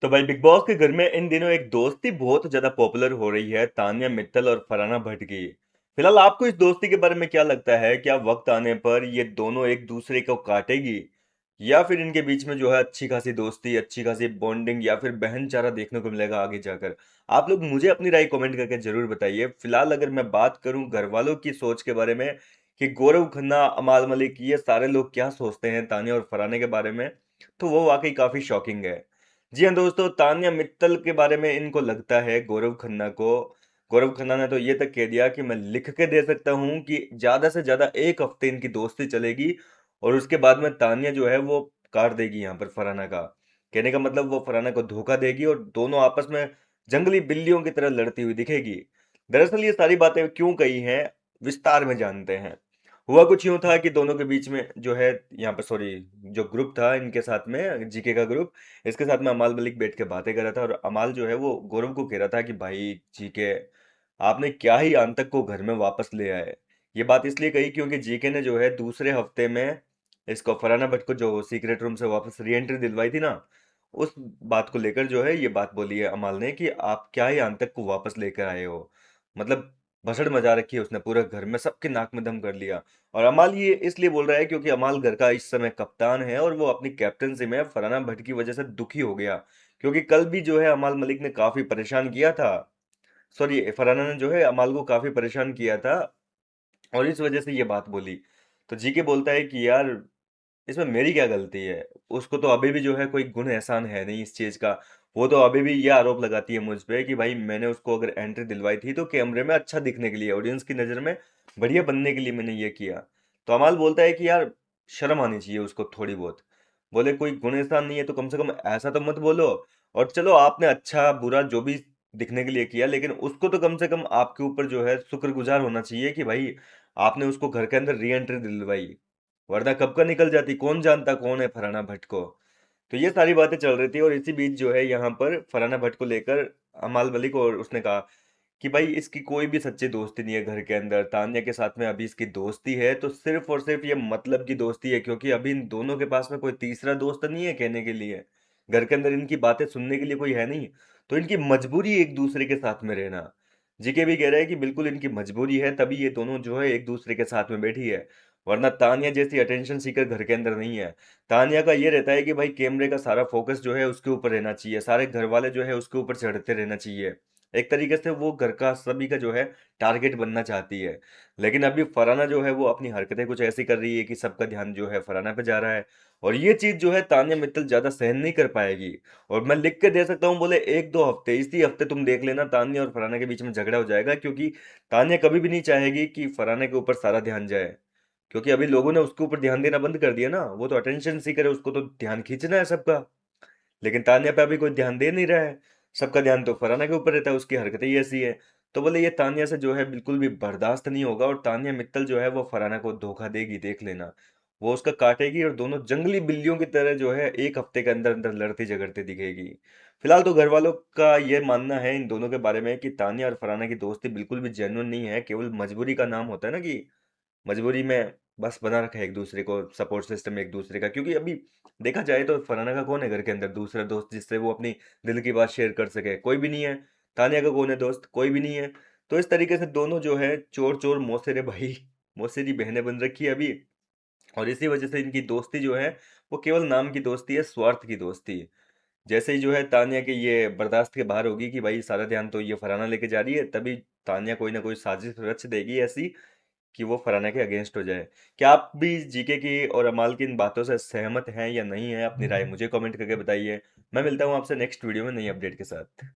तो भाई big boss के घर में इन दिनों एक दोस्ती बहुत ज्यादा पॉपुलर हो रही है, तानिया मित्तल और फरहाना भट्ट की। फिलहाल आपको इस दोस्ती के बारे में क्या लगता है? क्या वक्त आने पर ये दोनों एक दूसरे को काटेगी, या फिर इनके बीच में जो है अच्छी खासी दोस्ती, अच्छी खासी बॉन्डिंग, या फिर बहन चारा देखने को मिलेगा आगे जाकर? आप लोग मुझे अपनी राय कमेंट करके जरूर बताइए। फिलहाल अगर मैं बात करूं घर वालों की सोच के बारे में कि गौरव खन्ना, अमाल मलिक, ये सारे लोग क्या सोचते हैं तानिया और फरहाना के बारे में, तो वो वाकई काफी शॉकिंग है। जी हाँ दोस्तों, तान्या मित्तल के बारे में इनको लगता है गौरव खन्ना ने तो ये तक कह दिया कि मैं लिख के दे सकता हूँ कि ज्यादा से ज्यादा एक हफ्ते इनकी दोस्ती चलेगी, और उसके बाद में तान्या जो है वो काट देगी यहाँ पर फरहाना का। कहने का मतलब वो फरहाना को धोखा देगी और दोनों आपस में जंगली बिल्लियों की तरह लड़ती हुई दिखेगी। दरअसल ये सारी बातें क्यों कही हैं, विस्तार में जानते हैं। हुआ कुछ यूं था कि दोनों के बीच में जो है, यहाँ पर सॉरी, जो ग्रुप था इनके साथ में, जीके का ग्रुप, इसके साथ में अमाल मलिक बैठ के बातें कर रहा था, और अमाल जो है वो गौरव को कह रहा था कि भाई जीके, आपने क्या ही आंतक को घर में वापस ले आए। ये बात इसलिए कही क्योंकि जीके ने जो है दूसरे हफ्ते में इसको, फरहाना भट्ट को, जो सीक्रेट रूम से वापस री एंट्री दिलवाई थी ना, उस बात को लेकर जो है ये बात बोली है अमाल ने कि आप क्या ही आंतक को वापस लेकर आए हो। मतलब भसड़ मचा रखी है उसने पूरे घर में, सबके नाक में दम कर लिया। और अमाल ये इसलिए बोल रहा है क्योंकि अमाल घर का इस समय कप्तान है, और वो अपनी कैप्टनसी में फरहाना भट्ट की वजह से दुखी हो गया। क्योंकि कल भी जो है अमाल मलिक ने काफी परेशान किया था, सॉरी फरहाना ने जो है अमाल को काफी परेशान किया था, और इस वजह से ये बात बोली। तो जीके बोलता है कि यार, इसमें मेरी क्या गलती है? उसको तो अभी भी जो है कोई गुण एहसान है नहीं इस चीज का। वो तो अभी भी ये आरोप लगाती है मुझ पे कि भाई मैंने उसको अगर एंट्री दिलवाई थी तो कैमरे में अच्छा दिखने के लिए, ऑडियंस की नजर में बढ़िया बनने के लिए मैंने ये किया। तो अमाल बोलता है कि यार, शर्म आनी चाहिए उसको थोड़ी बहुत। बोले कोई गुण एहसान नहीं है तो कम से कम ऐसा तो मत बोलो। और चलो, आपने अच्छा बुरा जो भी दिखने के लिए किया, लेकिन उसको तो कम से कम आपके ऊपर जो है शुक्रगुजार होना चाहिए कि भाई आपने उसको घर के अंदर री एंट्री दिलवाई, वरना कब का निकल जाती, कौन जानता कौन है फरहाना भट्ट को। तो ये सारी बातें चल रही थी, और इसी बीच जो है यहाँ पर फरहाना भट्ट को लेकर अमाल मलिक, और उसने कहा कि भाई इसकी कोई भी सच्ची दोस्ती नहीं है घर के अंदर, तान्या के साथ में अभी इसकी दोस्ती है तो सिर्फ और सिर्फ ये मतलब की दोस्ती है, क्योंकि अभी इन दोनों के पास में कोई तीसरा दोस्त नहीं है कहने के लिए, घर के अंदर इनकी बातें सुनने के लिए कोई है नहीं। तो इनकी मजबूरी है एक दूसरे के साथ में रहना। जीके भी कह रहा है कि बिल्कुल इनकी मजबूरी है, तभी ये दोनों जो है एक दूसरे के साथ में बैठी है, वरना तानिया जैसी अटेंशन सीकर घर के अंदर नहीं है। तानिया का ये रहता है कि भाई कैमरे का सारा फोकस जो है उसके ऊपर रहना चाहिए, सारे घर वाले जो है उसके ऊपर चढ़ते रहना चाहिए। एक तरीके से वो घर का सभी का जो है टारगेट बनना चाहती है। लेकिन अभी फराना जो है वो अपनी हरकतें कुछ ऐसी कर रही है कि सबका ध्यान जो है फराना पे जा रहा है, और ये चीज जो है तानिया मित्तल ज्यादा सहन नहीं कर पाएगी। और मैं लिख के दे सकता हूँ, बोले एक दो हफ्ते, इसी हफ्ते तुम देख लेना तानिया और फराना के बीच में झगड़ा हो जाएगा, क्योंकि तानिया कभी भी नहीं चाहेगी कि फराना के ऊपर सारा ध्यान जाए। क्योंकि अभी लोगों ने उसके ऊपर ध्यान देना बंद कर दिया ना, वो तो अटेंशन सीकर है, उसको तो ध्यान खींचना है सबका। लेकिन तान्या पे अभी कोई ध्यान दे नहीं रहा है, सबका ध्यान तो फरहाना के ऊपर रहता है, उसकी हरकतें ही ऐसी है। तो बोले ये तान्या से जो है बिल्कुल भी बर्दाश्त नहीं होगा, और तान्या मित्तल जो है वो फरहाना को धोखा देगी, देख लेना। वो उसका काटेगी, और दोनों जंगली बिल्लियों की तरह जो है एक हफ्ते के अंदर अंदर लड़ती झगड़ती दिखेगी। फिलहाल तो घर वालों का ये मानना है इन दोनों के बारे में कि तान्या और फरहाना की दोस्ती बिल्कुल भी जेन्युइन नहीं है, केवल मजबूरी का नाम होता है ना, कि मजबूरी में बस बना रखा है एक दूसरे को, सपोर्ट सिस्टम एक दूसरे का। क्योंकि अभी देखा जाए तो फरहाना का कौन है घर के अंदर दूसरा दोस्त जिससे वो अपनी दिल की बात शेयर कर सके? कोई भी नहीं है। तानिया का कौन है दोस्त? कोई भी नहीं है। तो इस तरीके से दोनों जो है चोर चोर मौसेरे भाई, मौसेरी बहनें बन रखी है अभी। और इसी वजह से इनकी दोस्ती जो है वो केवल नाम की दोस्ती है, स्वार्थ की दोस्ती है। जैसे ही जो है तानिया के ये बर्दाश्त के बाहर होगी कि भाई सारा ध्यान तो ये फरहाना लेके जा रही है, तभी तानिया कोई ना कोई साजिश रच देगी ऐसी कि वो फरहाना के अगेंस्ट हो जाए। क्या आप भी जीके की और अमाल की इन बातों से सहमत हैं या नहीं है? अपनी राय मुझे कमेंट करके बताइए। मैं मिलता हूँ आपसे नेक्स्ट वीडियो में नई अपडेट के साथ।